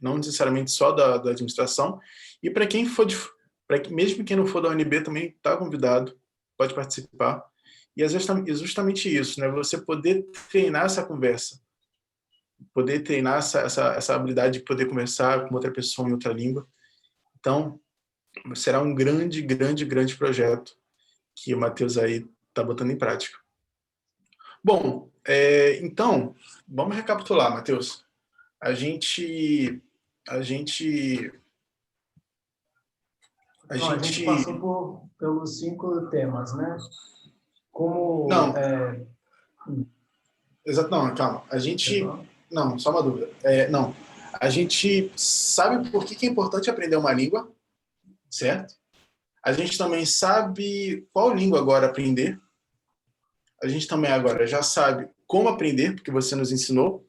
não necessariamente só da administração. E para quem for, mesmo quem não for da UNB também está convidado, pode participar. E é justamente isso, né? Você poder treinar essa conversa, poder treinar essa habilidade de poder conversar com outra pessoa em outra língua. Então, será um grande, grande, grande projeto que o Matheus aí está botando em prática. Bom, então, vamos recapitular, Matheus. A gente passou pelos 5 temas, né? Como... Não. Exato, não, calma. Não, só uma dúvida. Não. A gente sabe por que é importante aprender uma língua, certo? A gente também sabe qual língua agora aprender. A gente também agora já sabe como aprender, porque você nos ensinou.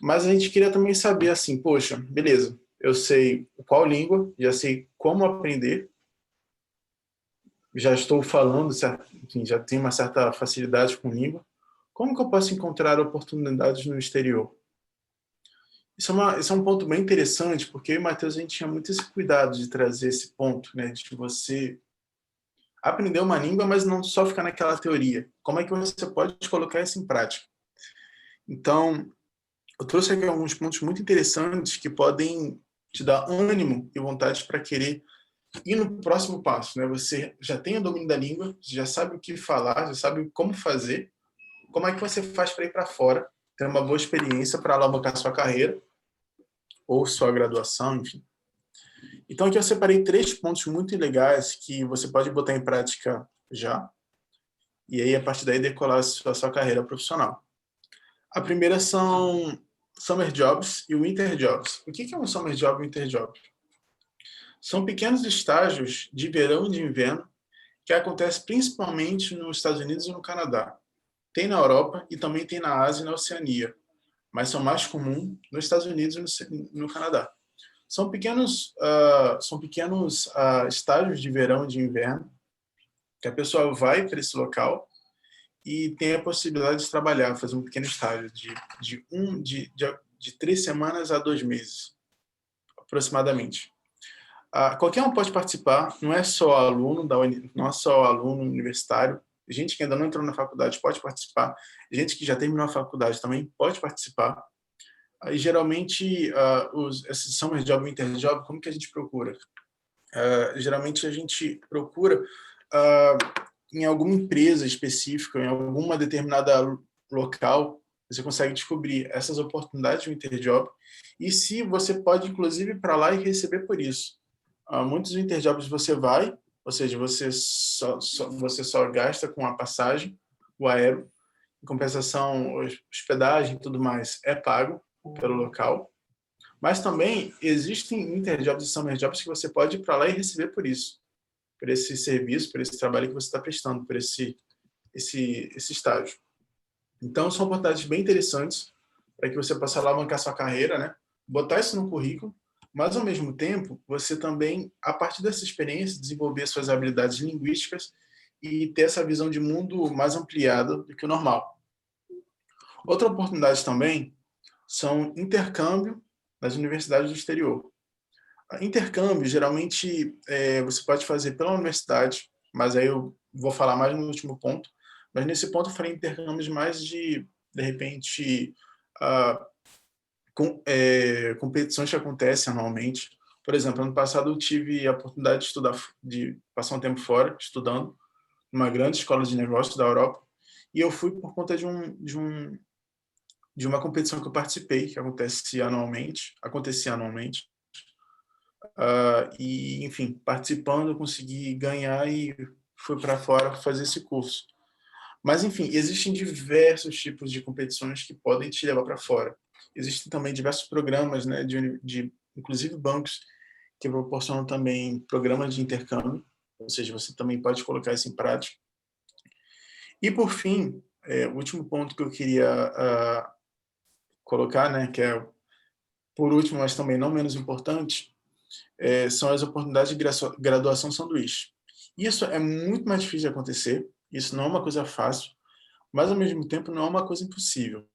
Mas a gente queria também saber assim, poxa, beleza, eu sei qual língua, já sei como aprender, já estou falando, enfim, já tenho uma certa facilidade com língua. Como que eu posso encontrar oportunidades no exterior? Isso é um ponto bem interessante, porque eu e o Matheus, a gente tinha muito esse cuidado de trazer esse ponto, né, de você aprender uma língua, mas não só ficar naquela teoria. Como é que você pode colocar isso em prática? Então, eu trouxe aqui alguns pontos muito interessantes que podem te dar ânimo e vontade para querer ir no próximo passo, né? Você já tem o domínio da língua, já sabe o que falar, já sabe como fazer. Como é que você faz para ir para fora, ter uma boa experiência para alavancar sua carreira ou sua graduação, enfim. Então, aqui eu separei 3 pontos muito legais que você pode botar em prática já, e aí, a partir daí, decolar a sua carreira profissional. A primeira são Summer Jobs e Winter Jobs. O que é um Summer Job e Winter Job? São pequenos estágios de verão e de inverno que acontecem principalmente nos Estados Unidos e no Canadá. Tem na Europa e também tem na Ásia e na Oceania, mas são mais comuns nos Estados Unidos e no Canadá. São pequenos estágios de verão e de inverno que a pessoa vai para esse local e tem a possibilidade de trabalhar, fazer um pequeno estágio de 3 semanas a 2 meses, aproximadamente. Qualquer um pode participar, não é só aluno universitário, Gente que ainda não entrou na faculdade pode participar, gente que já terminou a faculdade também pode participar. Aí, geralmente, esses summer job e winter job, como que a gente procura? Geralmente, a gente procura em alguma empresa específica, em alguma determinada local, você consegue descobrir essas oportunidades de interjob e se você pode, inclusive, ir para lá e receber por isso. Muitos interjobs você vai, ou seja, você só gasta com a passagem, o aéreo, em compensação, hospedagem e tudo mais é pago pelo local. Mas também existem interjobs e summer jobs que você pode ir para lá e receber por isso, por esse serviço, por esse trabalho que você está prestando, por esse estágio. Então, são oportunidades bem interessantes para que você possa alavancar sua carreira, né? Botar isso no currículo, mas, ao mesmo tempo, você também, a partir dessa experiência, desenvolver suas habilidades linguísticas e ter essa visão de mundo mais ampliada do que o normal. Outra oportunidade também são intercâmbio nas universidades do exterior. Intercâmbio, geralmente, você pode fazer pela universidade, mas aí eu vou falar mais no último ponto, mas nesse ponto eu falei intercâmbios mais de repente, competições que acontecem anualmente. Por exemplo, ano passado eu tive a oportunidade de passar um tempo fora, estudando, numa grande escola de negócios da Europa, e eu fui por conta de uma competição que eu participei, que acontecia anualmente, e, enfim, participando, eu consegui ganhar e fui para fora fazer esse curso. Mas, enfim, existem diversos tipos de competições que podem te levar para fora. Existem também diversos programas, né, inclusive bancos, que proporcionam também programas de intercâmbio, ou seja, você também pode colocar isso em prática. E, por fim, o último ponto que eu queria colocar, né, que é, por último, mas também não menos importante, são as oportunidades de graduação sanduíche. Isso é muito mais difícil de acontecer, isso não é uma coisa fácil, mas, ao mesmo tempo, não é uma coisa impossível.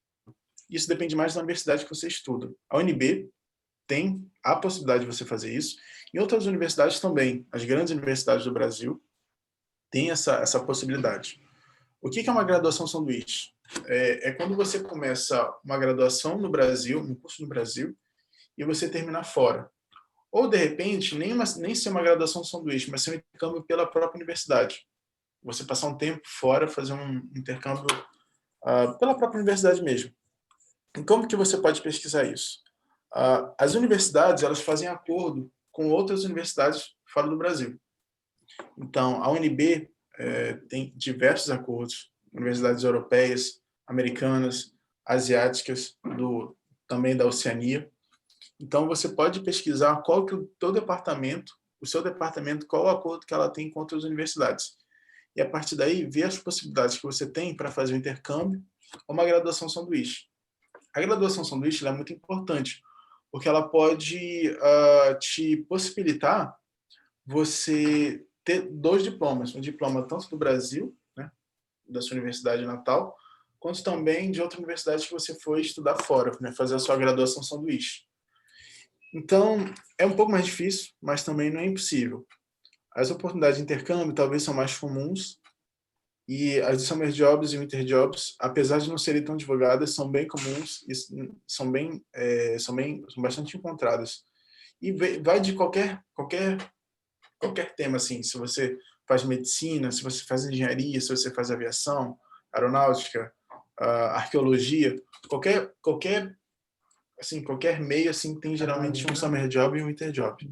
Isso depende mais da universidade que você estuda. A UNB tem a possibilidade de você fazer isso, e outras universidades também, as grandes universidades do Brasil, têm essa possibilidade. O que é uma graduação sanduíche? É quando você começa uma graduação no Brasil, um curso no Brasil, e você termina fora. Ou, de repente, nem ser uma graduação sanduíche, mas ser um intercâmbio pela própria universidade. Você passar um tempo fora, fazer um intercâmbio pela própria universidade mesmo. E como que você pode pesquisar isso? As universidades, elas fazem acordo com outras universidades fora do Brasil. Então, a UNB tem diversos acordos, universidades europeias, americanas, asiáticas, também da Oceania. Então, você pode pesquisar qual que o seu departamento, qual o acordo que ela tem com outras universidades. E, a partir daí, ver as possibilidades que você tem para fazer o intercâmbio ou uma graduação sanduíche. A graduação sanduíche é muito importante, porque ela pode te possibilitar você ter 2 diplomas. Um diploma tanto do Brasil, né, da sua universidade natal, quanto também de outra universidade que você foi estudar fora, né, fazer a sua graduação sanduíche. Então, é um pouco mais difícil, mas também não é impossível. As oportunidades de intercâmbio talvez são mais comuns, e as summer jobs e winter jobs, apesar de não serem tão divulgadas, são bem comuns e são bastante encontradas. E vai de qualquer tema, assim, se você faz medicina, se você faz engenharia, se você faz aviação, aeronáutica, arqueologia, qualquer meio assim tem geralmente um summer job e um winter job.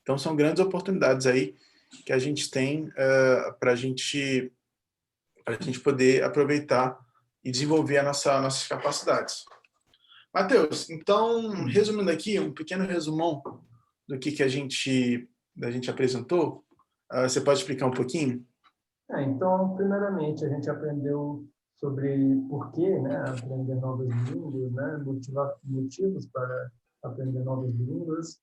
Então são grandes oportunidades aí que a gente tem para a gente poder aproveitar e desenvolver nossas capacidades. Matheus, então, resumindo aqui, um pequeno resumão do que a gente apresentou, você pode explicar um pouquinho? Então, primeiramente, a gente aprendeu sobre por que, né, aprender novas línguas, né, motivos para aprender novas línguas.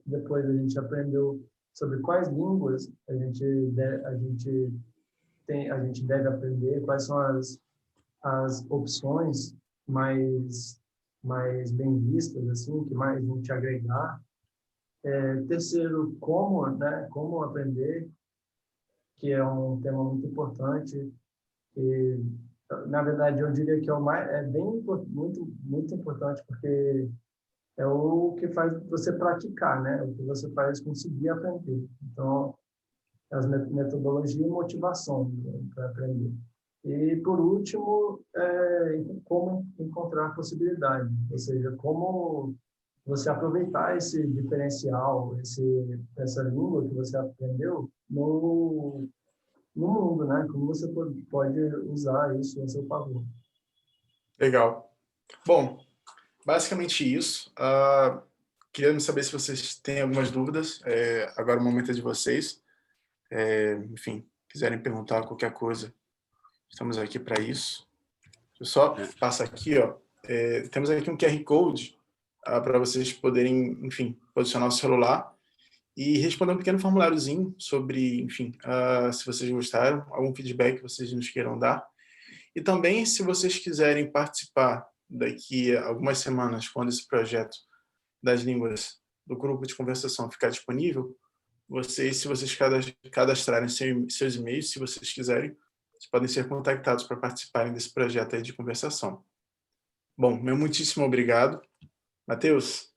Depois a gente aprendeu sobre quais línguas a gente deve aprender, quais são as opções mais bem vistas, assim, que mais vão te agregar. Terceiro, como aprender, que é um tema muito importante e, na verdade, eu diria que é bem muito importante, porque é o que faz você praticar, né? O que você faz conseguir aprender. Então, as metodologias e motivação para aprender. E, por último, como encontrar possibilidade, ou seja, como você aproveitar esse diferencial, essa língua que você aprendeu no mundo, né? Como você pode usar isso a seu favor. Legal. Bom, basicamente isso. Queria saber se vocês têm algumas dúvidas. Agora o momento é de vocês. Enfim, quiserem perguntar qualquer coisa, estamos aqui para isso. Deixa eu só passar aqui, ó. Temos aqui um QR Code para vocês poderem, enfim, posicionar o celular e responder um pequeno formuláriozinho sobre, enfim, se vocês gostaram, algum feedback que vocês nos queiram dar. E também, se vocês quiserem participar daqui a algumas semanas, quando esse projeto das línguas do grupo de conversação ficar disponível, se vocês cadastrarem seus e-mails, se vocês quiserem, vocês podem ser contactados para participarem desse projeto aí de conversação. Bom, meu muitíssimo obrigado. Matheus,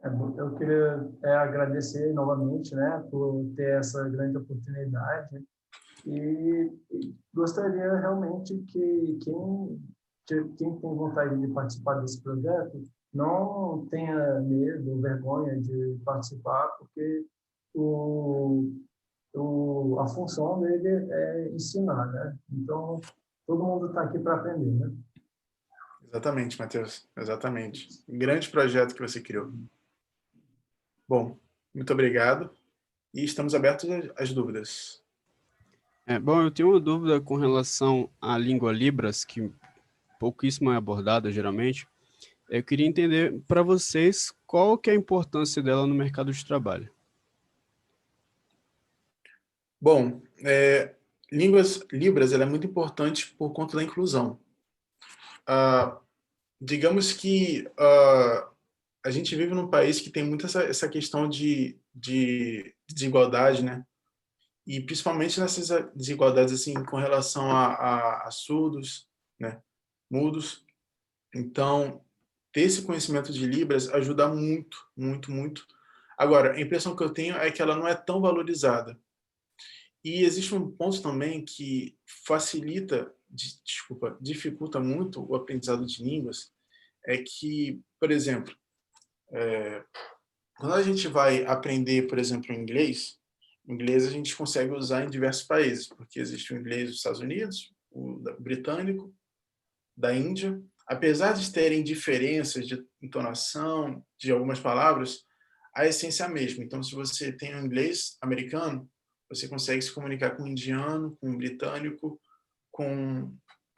Eu queria agradecer novamente, né, por ter essa grande oportunidade e gostaria realmente que quem tem vontade de participar desse projeto não tenha medo, vergonha de participar, porque a função dele é ensinar, né? Então, todo mundo está aqui para aprender, né? exatamente, Matheus, exatamente. Grande projeto que você criou. Bom, muito obrigado e estamos abertos às dúvidas. Bom, eu tenho uma dúvida com relação à língua Libras, que pouquíssimo é abordada geralmente. Eu queria entender para vocês qual que é a importância dela no mercado de trabalho. Bom, Libras ela é muito importante por conta da inclusão. Digamos que a gente vive num país que tem muito essa questão de desigualdade, né? E principalmente nessas desigualdades assim com relação a surdos, né? Mudos. Então, ter esse conhecimento de Libras ajuda muito, muito, muito. Agora, a impressão que eu tenho é que ela não é tão valorizada. E existe um ponto também que dificulta muito o aprendizado de línguas, é que, por exemplo, quando a gente vai aprender, por exemplo, inglês a gente consegue usar em diversos países, porque existe o inglês dos Estados Unidos, o britânico, da Índia. Apesar de terem diferenças de entonação de algumas palavras, a essência é a mesma. Então, se você tem um inglês americano, você consegue se comunicar com um indiano, com um britânico, com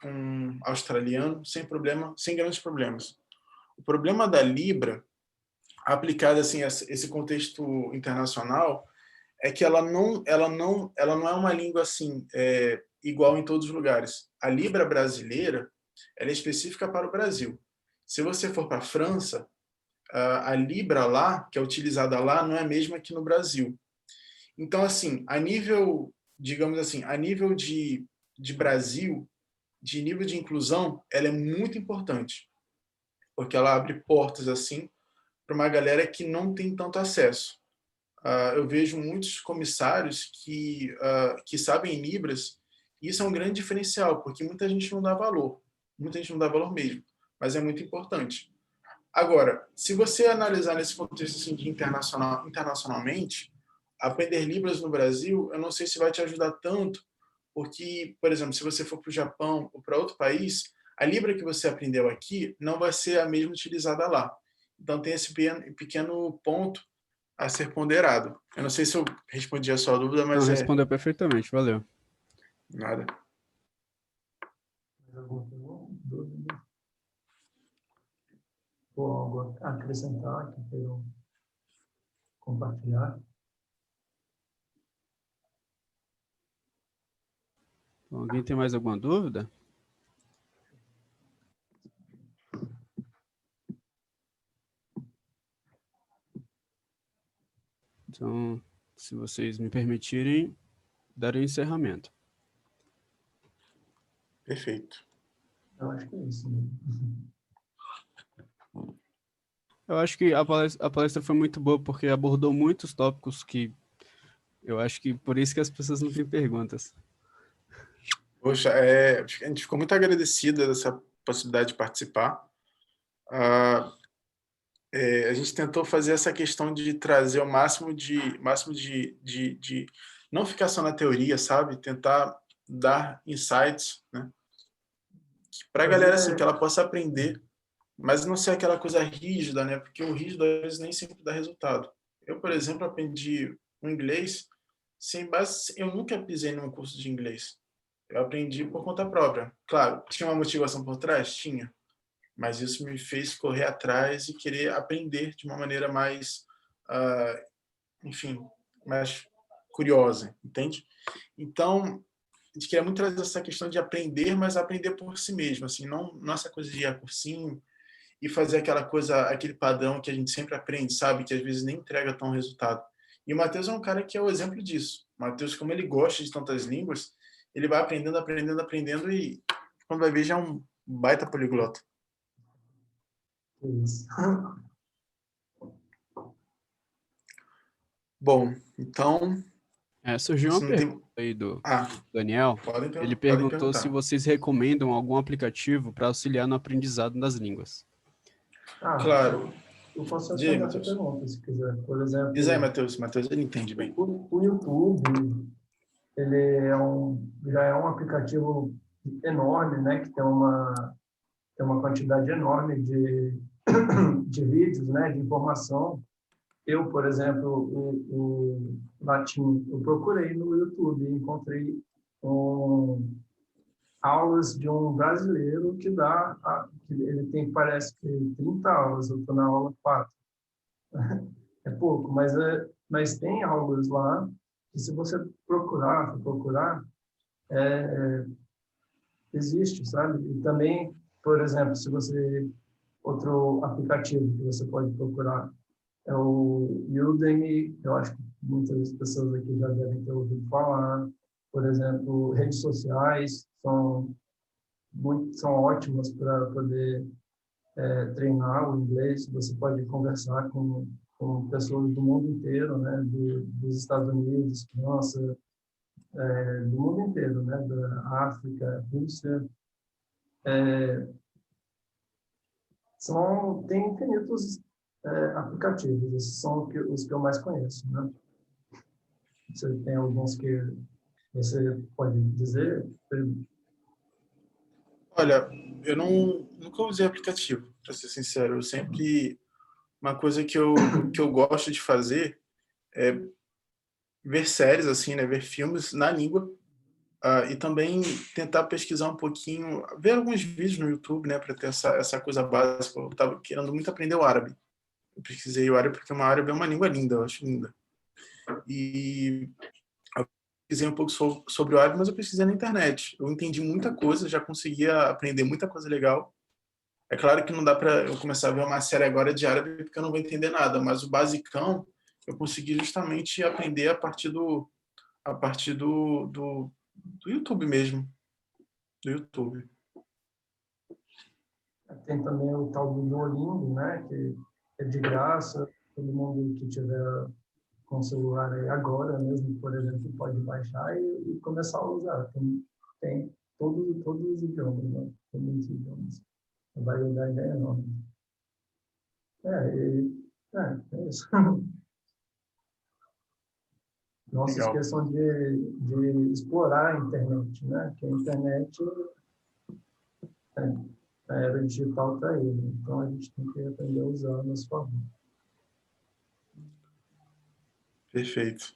um australiano, sem problema, sem grandes problemas. O problema da Libra, aplicada assim a esse contexto internacional, é que ela não é uma língua assim igual em todos os lugares. A Libra brasileira, ela é específica para o Brasil. Se você for para a França, a Libra lá, que é utilizada lá, não é a mesma que no Brasil. Então, assim, digamos assim, a nível de Brasil, de nível de inclusão, ela é muito importante, porque ela abre portas, assim, para uma galera que não tem tanto acesso. Eu vejo muitos comissários que sabem Libras, e isso é um grande diferencial, porque muita gente não dá valor mesmo, mas é muito importante. Agora, se você analisar nesse contexto assim, de internacionalmente, aprender Libras no Brasil, eu não sei se vai te ajudar tanto, porque, por exemplo, se você for para o Japão ou para outro país, a Libra que você aprendeu aqui não vai ser a mesma utilizada lá. Então, tem esse pequeno ponto a ser ponderado. Eu não sei se eu respondi a sua dúvida, Não, mas respondeu perfeitamente, valeu. nada. Mais alguma dúvida? Ou algo a acrescentar que queiram compartilhar? Bom, alguém tem mais alguma dúvida? Então, se vocês me permitirem, darei encerramento. Perfeito. Eu acho que é isso, né? Eu acho que a palestra foi muito boa, porque abordou muitos tópicos que eu acho que por isso que as pessoas não têm perguntas. Poxa, a gente ficou muito agradecida dessa possibilidade de participar. A gente tentou fazer essa questão de trazer o máximo de não ficar só na teoria, sabe? Tentar dar insights, né? Para a galera, assim, que ela possa aprender, mas não ser aquela coisa rígida, né? Porque o rígido, às vezes, nem sempre dá resultado. Eu, por exemplo, aprendi o inglês sem base. Eu nunca pisei num curso de inglês. Eu aprendi por conta própria. Claro, tinha uma motivação por trás? Tinha. Mas isso me fez correr atrás e querer aprender de uma maneira mais, enfim, mais curiosa, entende? Então, a gente queria muito trazer essa questão de aprender, mas aprender por si mesmo, assim, não essa coisa de ir a cursinho e fazer aquela coisa, aquele padrão que a gente sempre aprende, sabe? Que às vezes nem entrega tão resultado. E o Matheus é um cara que é o exemplo disso. O Matheus, como ele gosta de tantas línguas, ele vai aprendendo, aprendendo, aprendendo e quando vai ver já é um baita poliglota. Isso. Bom, então... Surgiu uma pergunta aí do Daniel. Ele podem perguntou se vocês recomendam algum aplicativo para auxiliar no aprendizado das línguas. Claro. Eu posso responder essa pergunta, se quiser. Por exemplo... Diz aí, Matheus. Matheus, ele entende bem. O YouTube, ele já é um aplicativo enorme, né? Que tem uma quantidade enorme de vídeos, né? De informação. Eu, por exemplo, o latim, eu procurei no YouTube e encontrei aulas de um brasileiro que ele tem, parece que 30 aulas, eu estou na aula 4. É pouco, mas tem aulas lá que se você procurar, existe, sabe? E também, por exemplo, outro aplicativo que você pode procurar é o Udemy, eu acho que muitas pessoas aqui já devem ter ouvido falar. Por exemplo, redes sociais são ótimas para poder treinar o inglês. Você pode conversar com pessoas do mundo inteiro, né? Dos Estados Unidos, França, do mundo inteiro, né? Da África, Rússia. Tem infinitos aplicativos. Esses são os que eu mais conheço, né? Você tem alguns que você pode dizer? Olha, eu nunca usei aplicativo, para ser sincero. Uma coisa que eu gosto de fazer é ver séries, assim, né? Ver filmes na língua. E também tentar pesquisar um pouquinho, ver alguns vídeos no YouTube, né? Para ter essa coisa básica. Eu estava querendo muito aprender o árabe. Eu pesquisei o árabe porque o árabe é uma língua linda, eu acho linda. E eu pesquisei um pouco sobre o árabe, mas eu pesquisei na internet. Eu entendi muita coisa, já conseguia aprender muita coisa legal. É claro que não dá para eu começar a ver uma série agora de árabe porque eu não vou entender nada, mas o basicão eu consegui justamente aprender a partir do YouTube mesmo, do YouTube. Tem também o tal do Duolingo, né? Que é de graça, todo mundo que tiver com o celular aí agora mesmo, por exemplo, pode baixar e começar a usar. Tem todos os idiomas, né? Tem muitos idiomas. A variedade é enorme. É isso. Não se esqueçam de explorar a internet, né? Que a internet, a era digital está aí, né? Então a gente tem que aprender a usar a nosso favor. Perfeito.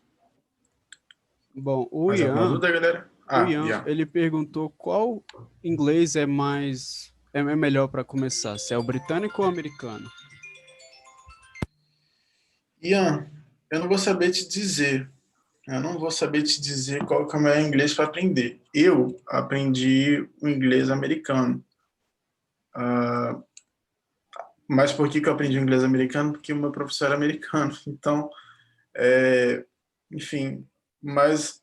Bom, o Mais alguma Ian, dúvida, galera? Ian, ele perguntou qual inglês é melhor para começar, se é o britânico ou o americano? Ian, eu não vou saber te dizer. Eu não vou saber te dizer qual que é o melhor inglês para aprender. Eu aprendi o inglês americano. Mas por que eu aprendi o inglês americano? Porque o meu professor era americano. Então, enfim, mas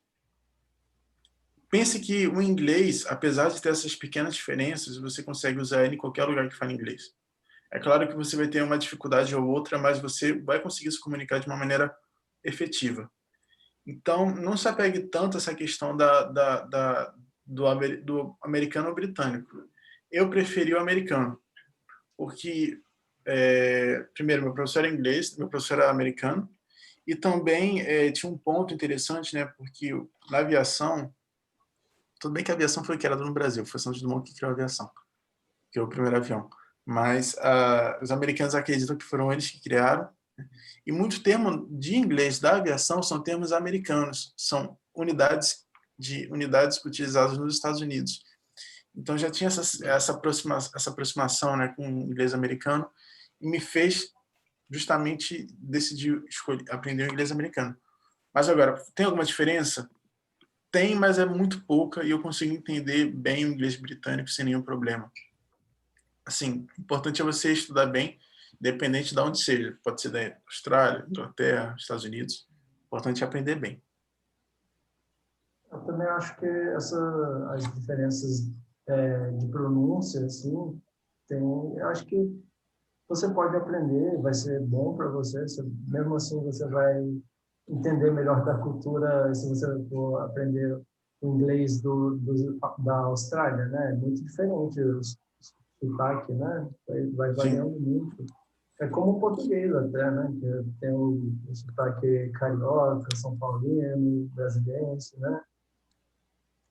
pense que o inglês, apesar de ter essas pequenas diferenças, você consegue usar ele em qualquer lugar que fale inglês. É claro que você vai ter uma dificuldade ou outra, mas você vai conseguir se comunicar de uma maneira efetiva. Então, não se apegue tanto a essa questão do americano ou britânico. Eu preferi o americano, porque, primeiro, meu professor era inglês, meu professor era americano, e também tinha um ponto interessante, né, porque na aviação, tudo bem que a aviação foi criada no Brasil, foi Santos Dumont que criou a aviação, que é o primeiro avião, mas os americanos acreditam que foram eles que criaram, e muitos termos de inglês da aviação são termos americanos, são unidades utilizadas nos Estados Unidos. Então já tinha essa aproximação, né, com o inglês americano, e me fez justamente decidir aprender o inglês americano. Mas agora, tem alguma diferença? Tem, mas é muito pouca, e eu consigo entender bem o inglês britânico sem nenhum problema. Assim, o importante é você estudar bem, independente de onde seja. Pode ser da Austrália, Inglaterra, Estados Unidos. O importante é aprender bem. Eu também acho que as diferenças de pronúncia, assim, eu acho que você pode aprender, vai ser bom para você, mesmo assim você vai entender melhor da cultura se você for aprender o inglês da Austrália, né? É muito diferente o sotaque, né? Vai Sim, variando muito. É como o português até, né? Que tem o sotaque carioca, são paulino, brasileiro, né?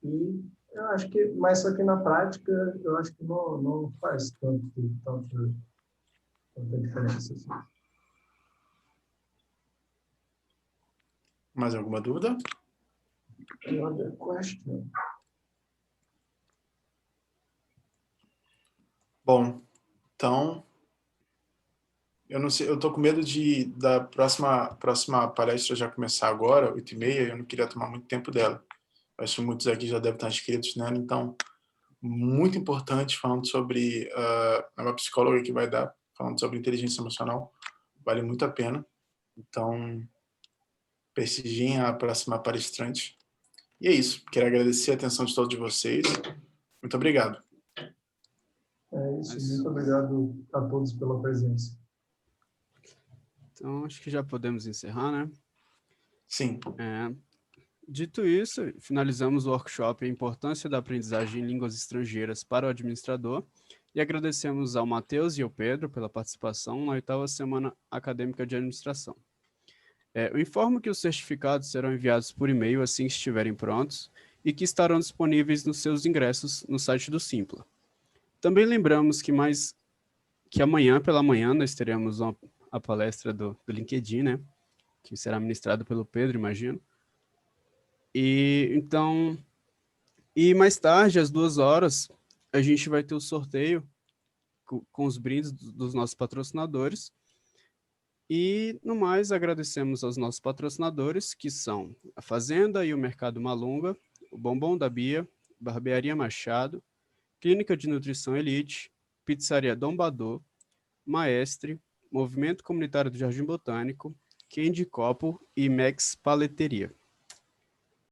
E eu acho que, mas só que na prática, eu acho que não faz tanta diferença. Assim. mais alguma dúvida? Another question. Bom, então, eu não sei, eu tô com medo da próxima palestra já começar agora, 8h30, eu não queria tomar muito tempo dela. Acho que muitos aqui já devem estar inscritos nela, então, muito importante, falando sobre, é uma psicóloga que vai dar, falando sobre inteligência emocional, vale muito a pena. Então, prestigiem a próxima palestrante. E é isso, quero agradecer a atenção de todos vocês. Muito obrigado. É isso, muito obrigado a todos pela presença. Então, acho que já podemos encerrar, né? Sim. Dito isso, finalizamos o workshop A Importância da Aprendizagem em Línguas Estrangeiras para o Administrador e agradecemos ao Matheus e ao Pedro pela participação na 8ª Semana Acadêmica de Administração. Eu informo que os certificados serão enviados por e-mail assim que estiverem prontos e que estarão disponíveis nos seus ingressos no site do Simpla. Também lembramos que amanhã pela manhã nós teremos a palestra do LinkedIn, né? Que será ministrada pelo Pedro, imagino. E mais tarde, às 2h, a gente vai ter o sorteio com os brindes dos nossos patrocinadores. E, no mais, agradecemos aos nossos patrocinadores, que são a Fazenda e o Mercado Malunga, o Bombom da Bia, Barbearia Machado, Clínica de Nutrição Elite, Pizzaria Dom Badô, Maestre, Movimento Comunitário do Jardim Botânico, Candy Copo e Max Paleteria.